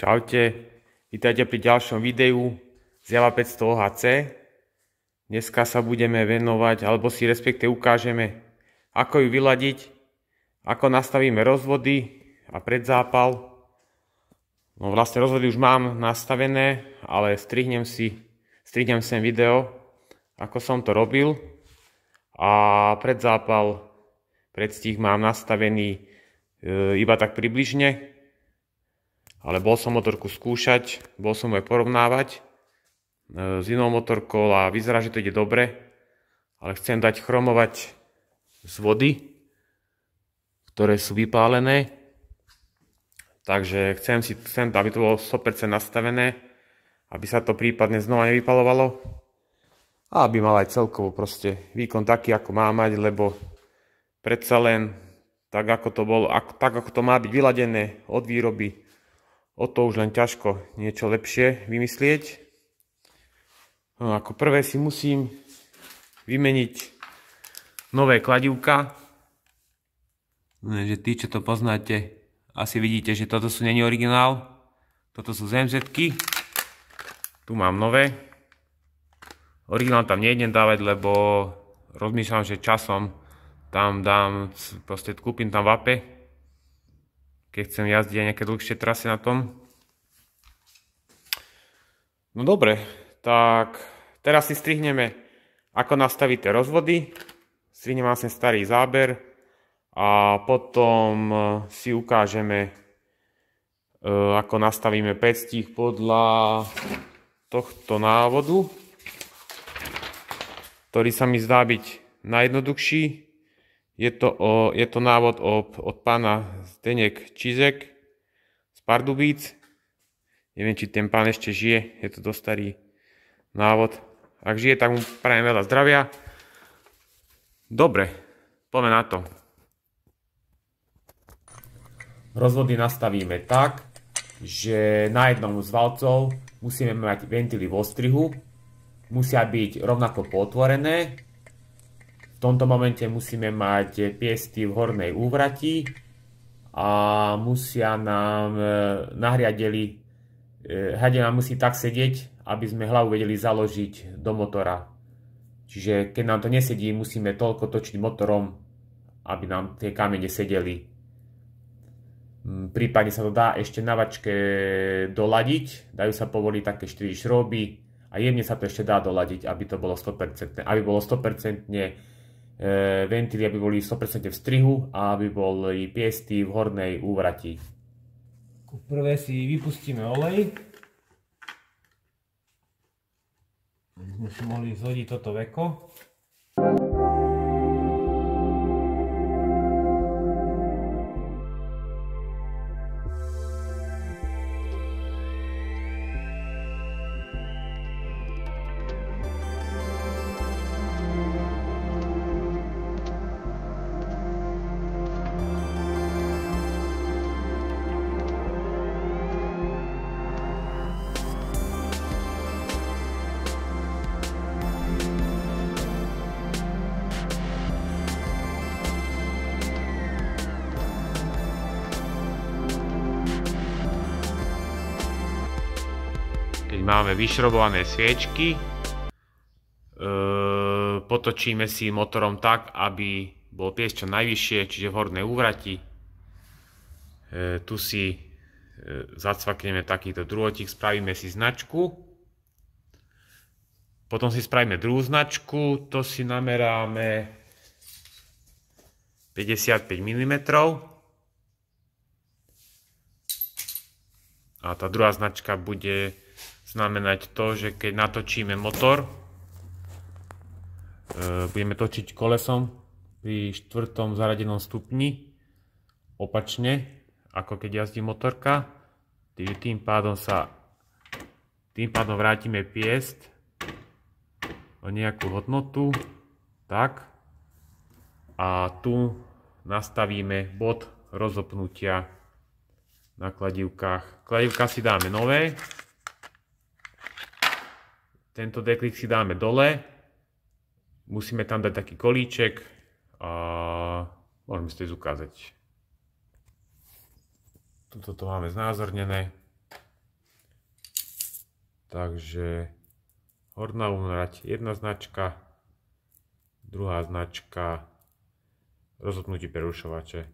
Čaute, vítajte pri ďalšom videu z Java 500 OHC. Dneska sa budeme venovať, alebo si respektive ukážeme, ako ju vyladiť, ako nastavíme rozvody a predzápal. No vlastne rozvody už mám nastavené, ale strihnem sem video, ako som to robil. A predzápal, predstih mám nastavený iba tak približne. Ale bol som motorku skúšať, bol som ju aj porovnávať s inou motorkou a vyzerá, že to ide dobre. Ale chcem dať chromovať z vody, ktoré sú vypálené. Takže chcem, aby to bolo 100% nastavené, aby sa to prípadne znova nevypalovalo. A aby mal aj celkovo proste výkon taký, ako má mať, lebo predsa len tak, ako to má byť vyladené od výroby, o to už len ťažko niečo lepšie vymyslieť. No, ako prvé si musím vymeniť nové kladívka. Že tí, čo to poznáte, asi vidíte, že toto sú není originál. Toto sú ZMZ-ky. Tu mám nové. Originál tam nejdem dávať, lebo rozmýšľam, že časom tam dám, proste kúpim tam vape, keď chcem jazdiť aj nejaké dlhšie trasy na tom. No dobre, tak teraz si strihneme, ako nastaviť tie rozvody. Strihnem vlastne starý záber a potom si ukážeme, ako nastavíme predstih podľa tohto návodu, ktorý sa mi zdá byť najjednoduchší. Je to návod od pána Zdeněk Čizek z Pardubíc. Neviem, či ten pán ešte žije, je to dosť starý návod. Ak žije, tak mu prajem veľa zdravia. Dobre, poďme na to. Rozvody nastavíme tak, že na jednom z valcov musíme mať ventily v ostrihu. Musia byť rovnako potvorené. V tomto momente musíme mať piesty v hornej úvrati a musia nám hadiel musí tak sedieť, aby sme hlavu vedeli založiť do motora. Čiže keď nám to nesedí, musíme toľko točiť motorom, aby nám tie kamene sedeli. Prípadne sa to dá ešte na vačke doladiť, dajú sa povoliť také 4 šroby a jemne sa to ešte dá doladiť, aby to bolo 100%, aby bolo 100% ventily, aby boli 100% v strihu a aby boli piesty v hornej úvrati. Prvé si vypustíme olej. Aby sme si mohli zhodiť toto veko. Keď máme vyšrobované sviečky, potočíme si motorom tak, aby bol pies čo najvyššie, čiže v hornej úvrati. Tu si zacvakneme takýto druhotík, spravíme si značku. Potom si spravíme druhú značku, to si nameráme 55 mm. A tá druhá značka bude znamenať to, že keď natočíme motor, budeme točiť kolesom pri 4. zaradenom stupni opačne, ako keď jazdí motorka. Tým pádom vrátime piest o nejakú hodnotu. Tak. A tu nastavíme bod rozopnutia na kladívkach. Kladívka si dáme nové. Tento deklik si dáme dole. Musíme tam dať taký kolíček a môžeme si to ukázať. Tuto to máme znázornené. Takže horná úhrať, jedna značka, druhá značka, rozopnutie prerušovače.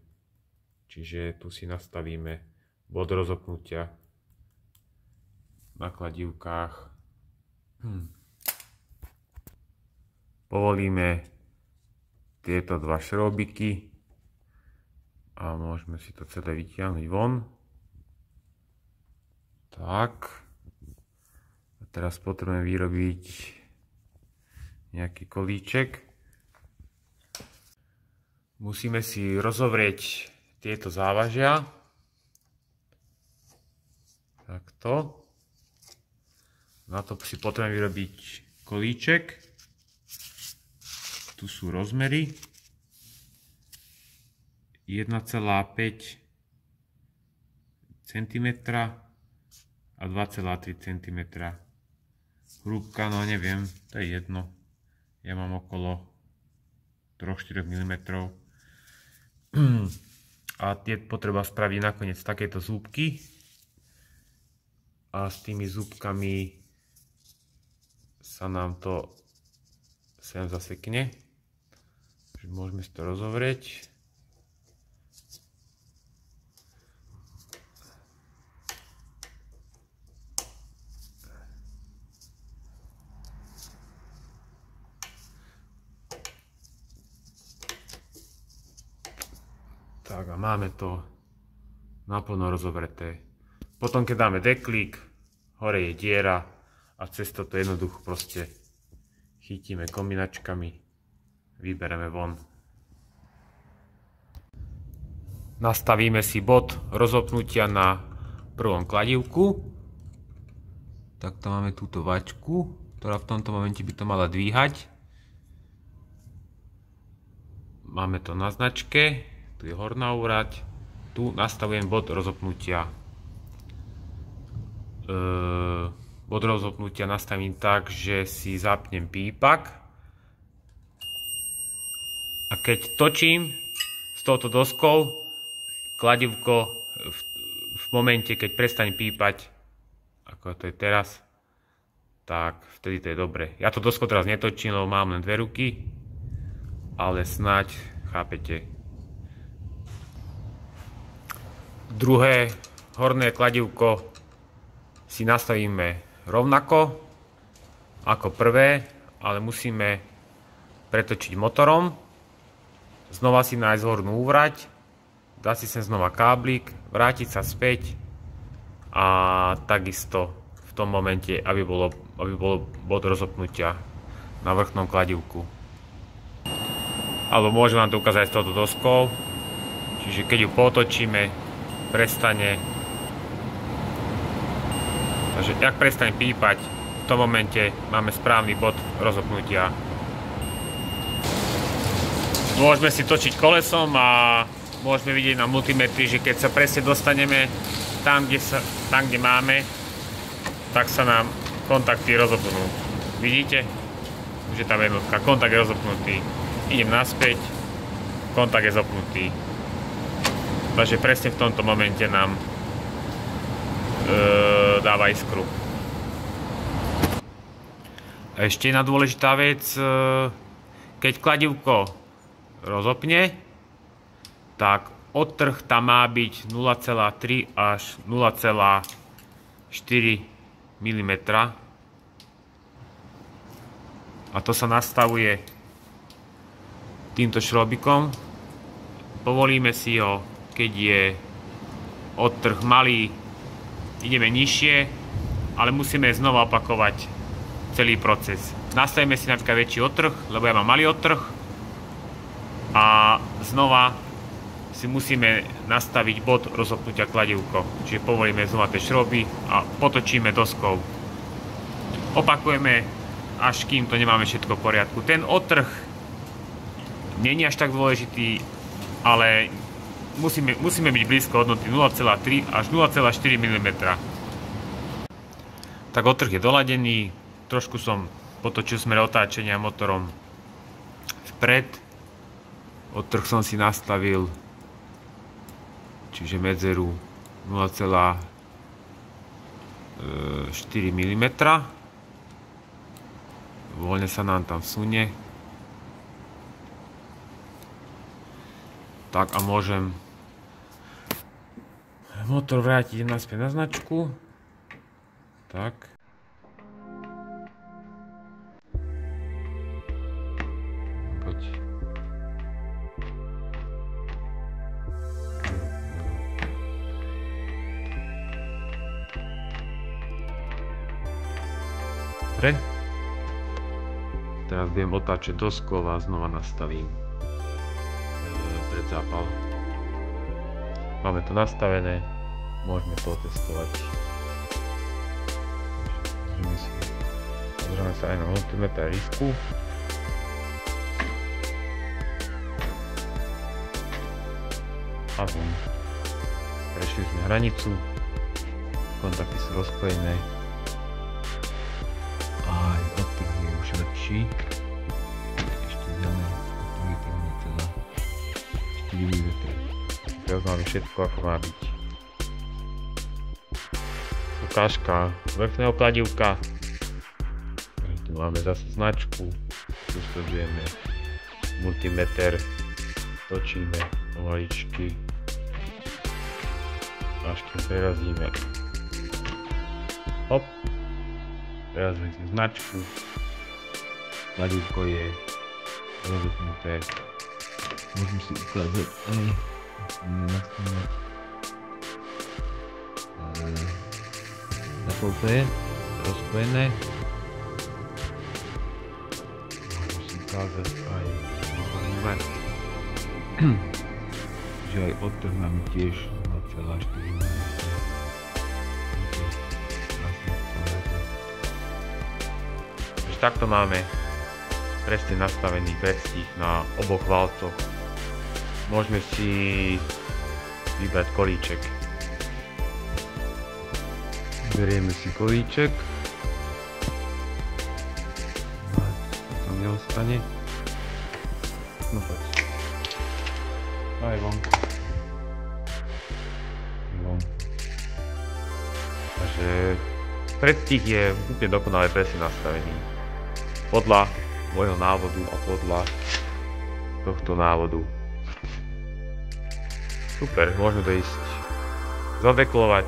Čiže tu si nastavíme bod rozopnutia na kladívkách. Povolíme tieto dva šrobiky a môžeme si to celé vytiahnuť von. Tak. A teraz potrebujeme vyrobiť nejaký kolíček. Musíme si rozovrieť tieto závažia. Takto. Na to si potrebujeme vyrobiť kolíček. Tu sú rozmery. 1,5 cm a 2,3 cm. Hrúbka, no neviem, to je jedno. Ja mám okolo 3-4 mm. A tie potreba spraviť nakoniec takéto zúbky. A s tými zúbkami sa nám to sem zasekne. Môžeme si to rozovrieť. Tak a máme to naplno rozovreté. Potom keď dáme deklík, hore je diera a cez toto jednoducho proste chytíme kombinačkami, vybereme von. Nastavíme si bod rozopnutia na prvom kladívku. Takto máme túto vačku, ktorá v tomto momente by to mala dvíhať. Máme to na značke. Tu je horná úrať, tu nastavujem bod rozopnutia. Bod rozopnutia nastavím tak, že si zapnem pípak. A keď točím s touto doskou, kladívko v momente, keď prestane pípať, ako to je teraz, tak vtedy to je dobre. Ja to doskou teraz netočím, lebo mám len dve ruky, ale snáď chápete. Druhé horné kladívko si nastavíme rovnako ako prvé, ale musíme pretočiť motorom. Znova si nájsť hornú úvrať, dá si sem znova káblik, vrátiť sa späť a takisto v tom momente, aby bol bod rozopnutia na vrchnom kladívku. Alebo môžem vám to ukázať s touto doskou, čiže keď ju potočíme, prestane. Takže ak prestane pípať, v tom momente máme správny bod rozopnutia. Môžeme si točiť kolesom a môžeme vidieť na multimetri, že keď sa presne dostaneme tam, kde máme, tak sa nám kontakty rozopnú. Vidíte? Už je tam jednotka. Kontakt je rozopnutý. Idem naspäť. Kontakt je zopnutý. Takže presne v tomto momente nám dáva iskru. A ešte jedna dôležitá vec, keď kladívko rozopne, tak odtrh tam má byť 0,3 až 0,4 mm. A to sa nastavuje týmto šrobikom. Povolíme si ho, keď je odtrh malý, ideme nižšie, ale musíme znova opakovať celý proces. Nastavíme si napríklad väčší odtrh, lebo ja mám malý odtrh a znova si musíme nastaviť bod rozopnutia kladívko. Čiže povolíme znova tie šroby a potočíme doskou. Opakujeme, až kým to nemáme všetko v poriadku. Ten odtrh nie je až tak dôležitý, ale musíme byť blízko hodnoty 0,3 až 0,4 mm. Tak odtrh je doladený, trošku som potočil smer otáčenia motorom vpred. Odtrh som si nastavil, čiže medzeru 0,4 4 mm. Voľne sa nám tam vsunie. Tak a môžem motor vrátiť naspäť na značku. Tak. Poď. Dobre. Teraz budem otáčať doskou a znova nastavím predzápal. Máme to nastavené, môžeme to testovať. Pozrieme sa aj na multimeter risku. A bum. Prešli sme hranicu, kontakty sú rozpojené. Aj odtrh je už lepší. Ešte dáme odtrh 4 mm. Teraz máme všetko ako má byť. Ukážka vrchného kladívka. Tu máme zase značku. Tu sledujeme multimeter. Točíme pomaličky. Až kým prerazíme. Hop. Prerazili sme značku. Kladívko je rozopnuté. Môžem si ukázať aj nakoľko to je rozpojené. Môžem si ukázať aj že aj odtrh nám tiež 0,4 mm. Takže takto máme presne nastavený predstih na oboch valcoch. Môžeme si vybrať kolíček. Berieme si kolíček. Tam neostane. No poď. Aj von. Takže predstih je úplne dokonale presne nastavený. Podľa môjho návodu a podľa tohto návodu. Super, môžeme to ísť zadeklovať,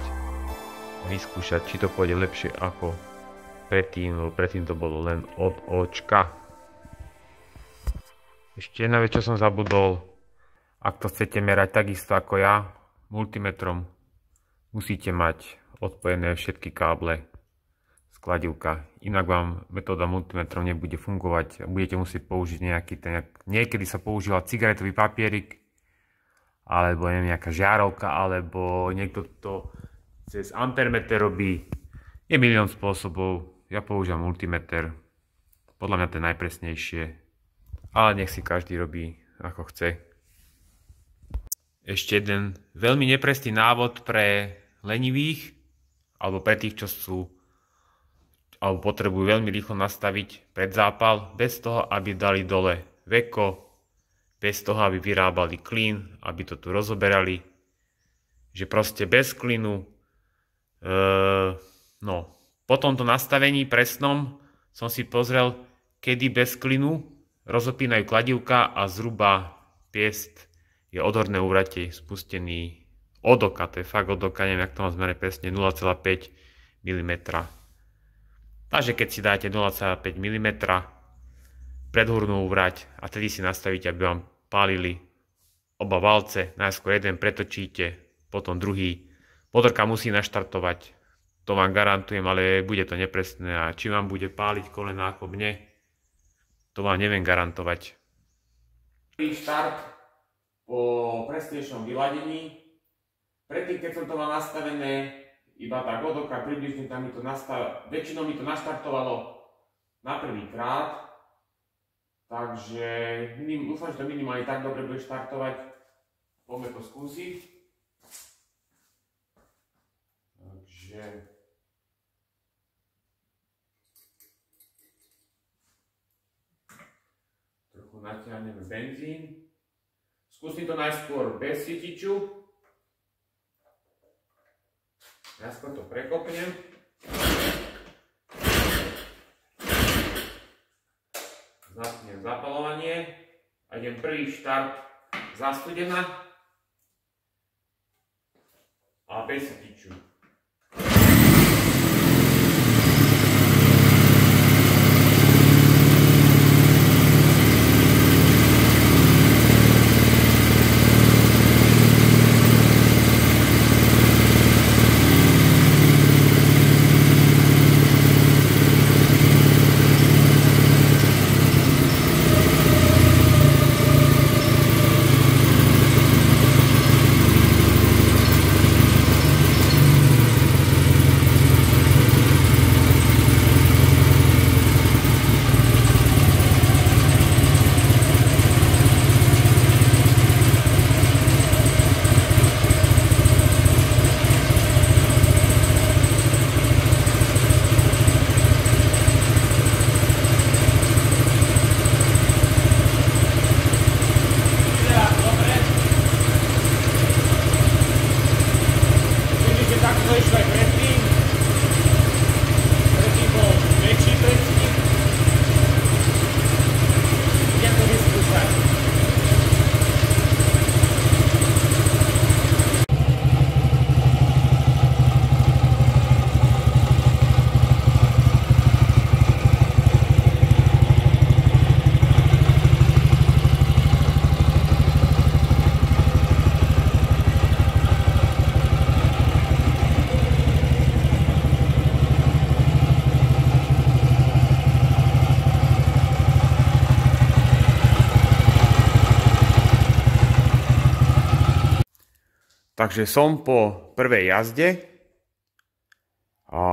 vyskúšať, či to pôjde lepšie ako predtým, lebo predtým to bolo len od očka. Ešte jedna vec, čo som zabudol, ak to chcete merať takisto ako ja, multimetrom, musíte mať odpojené všetky káble z kladívka, inak vám metóda multimetrom nebude fungovať a budete musieť použiť nejaký ten, niekedy sa používa cigaretový papierik, alebo neviem, nejaká žiarovka, alebo niekto to cez ampermeter robí. Je milión spôsobov, ja používam multimeter, podľa mňa to je najpresnejšie, ale nech si každý robí ako chce. Ešte jeden veľmi nepresný návod pre lenivých, alebo pre tých, čo sú alebo potrebujú veľmi rýchlo nastaviť predzápal, bez toho, aby dali dole veko, bez toho, aby vyrábali klin, aby to tu rozoberali, že proste bez klinu. No, po tomto nastavení presnom som si pozrel, kedy bez klinu rozopínajú kladívka a zhruba piest je odhorné úvrate spustený od oka, to je fakt od oka, neviem, jak to mám zmerať presne, 0,5 mm. Takže keď si dáte 0,5 mm predhornú úvrať a tedy si nastavíte, aby vám pálili oba valce, najskôr jeden pretočíte, potom druhý. Motorka musí naštartovať, to vám garantujem, ale bude to nepresné a či vám bude páliť kolena ako mne, to vám neviem garantovať. Prvý štart po presnejšom vyladení, predtým keď som to mal nastavené iba tak od oka, približne tam mi to väčšinou mi to naštartovalo na prvý krát, takže dúfam, že to minimálne tak dobre bude štartovať. Poďme to skúsiť. Takže trochu natiahneme benzín. Skúsim to najskôr bez svietiču. Najskôr to prekopnem. Zapnem zapaľovanie a idem prvý štart zastudená a bez tyču. Takže som po prvej jazde a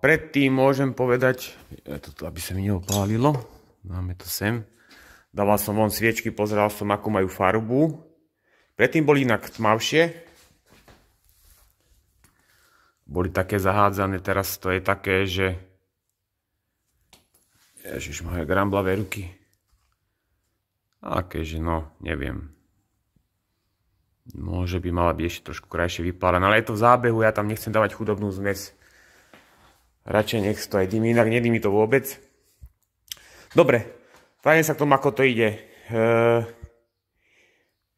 predtým môžem povedať, aby sa mi neopálilo, dáme to sem, dával som von sviečky, pozeral som, akú majú farbu, predtým boli inak tmavšie, boli také zahádzané, teraz to je také, že ježiš, moje gramblavé ruky, akéže no, neviem. Môže by mala byť ešte trošku krajšie vypálená, ale je to v zábehu, ja tam nechcem dávať chudobnú zmes. Radšej nech to aj dymí, inak nedymí to vôbec. Dobre, vrátim sa k tomu, ako to ide.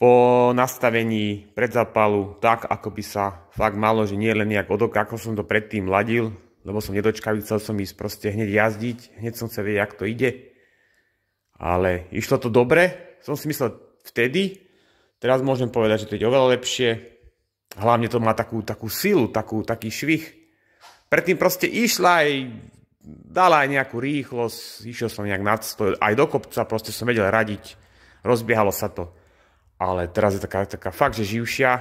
Po nastavení predzápalu tak, ako by sa fakt malo, že nie len nejak od oka, ako som to predtým ladil, lebo som nedočkavý, chcel som ísť proste hneď jazdiť, hneď som chcel vedieť, jak to ide. Ale išlo to dobre, som si myslel vtedy. Teraz môžem povedať, že to ide oveľa lepšie. Hlavne to má takú silu, taký švih. Predtým proste išla aj, dala aj nejakú rýchlosť, išiel som nejak nad 100, aj do kopca proste som vedel radiť, rozbiehalo sa to. Ale teraz je taká fakt, že živšia.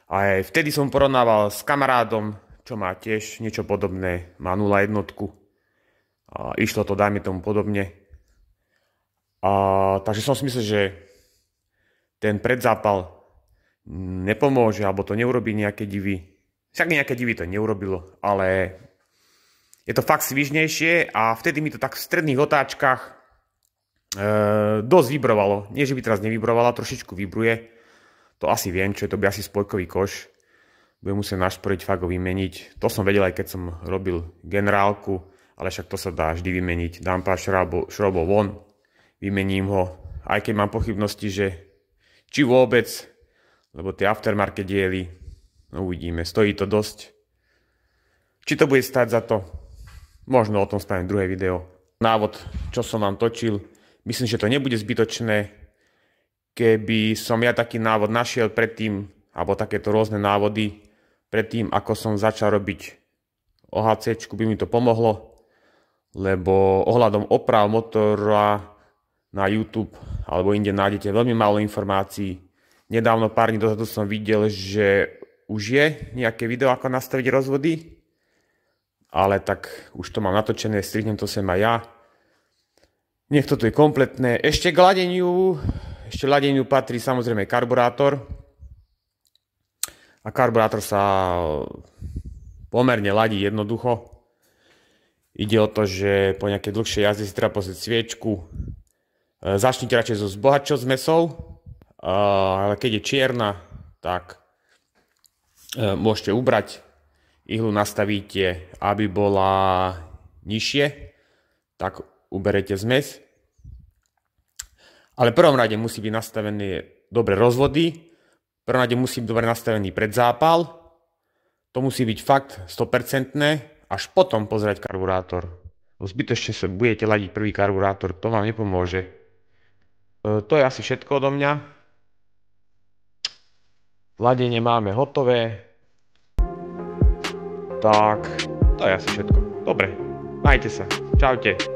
Aj vtedy som porovnával s kamarádom, čo má tiež niečo podobné, má 0,1. A išlo to, dajme tomu podobne. Takže som si myslel, že ten predzápal nepomôže, alebo to neurobí nejaké divy. Však nejaké divy to neurobilo, ale je to fakt svižnejšie a vtedy mi to tak v stredných otáčkach dosť vibrovalo. Nie, že by teraz nevibrovala, trošičku vibruje. To asi viem, čo je, to by asi spojkový koš. Budem musieť našporiť, fakt ho vymeniť. To som vedel aj keď som robil generálku, ale však to sa dá vždy vymeniť. Dám pár šroubov von, vymením ho, aj keď mám pochybnosti, že či vôbec, lebo tie aftermarket diely, no uvidíme, stojí to dosť. Či to bude stáť za to? Možno o tom spravím druhé video. Návod, čo som vám točil, myslím, že to nebude zbytočné. Keby som ja taký návod našiel predtým, alebo takéto rôzne návody, predtým, ako som začal robiť OHC, by mi to pomohlo, lebo ohľadom oprav motora na YouTube alebo inde nájdete veľmi málo informácií. Nedávno, pár dní dozadu som videl, že už je nejaké video, ako nastaviť rozvody, ale tak už to mám natočené, strihnem to sem aj ja. Nech toto je kompletné. Ešte k ladeniu patrí samozrejme karburátor. A karburátor sa pomerne ladí jednoducho. Ide o to, že po nejakej dlhšej jazde si treba pozrieť sviečku. Začnite radšej so bohatšou zmesou, ale keď je čierna, tak môžete ubrať. ihlu nastavíte, aby bola nižšie, tak uberete zmes. Ale v prvom rade musí byť nastavené dobre rozvody, v prvom rade musí byť dobre nastavený predzápal, to musí byť fakt 100%, až potom pozerať karburátor. Zbytočne sa budete ladiť prvý karburátor, to vám nepomôže. To je asi všetko odo mňa. Ladenie máme hotové. Tak, to je asi všetko. Dobre, majte sa. Čaute.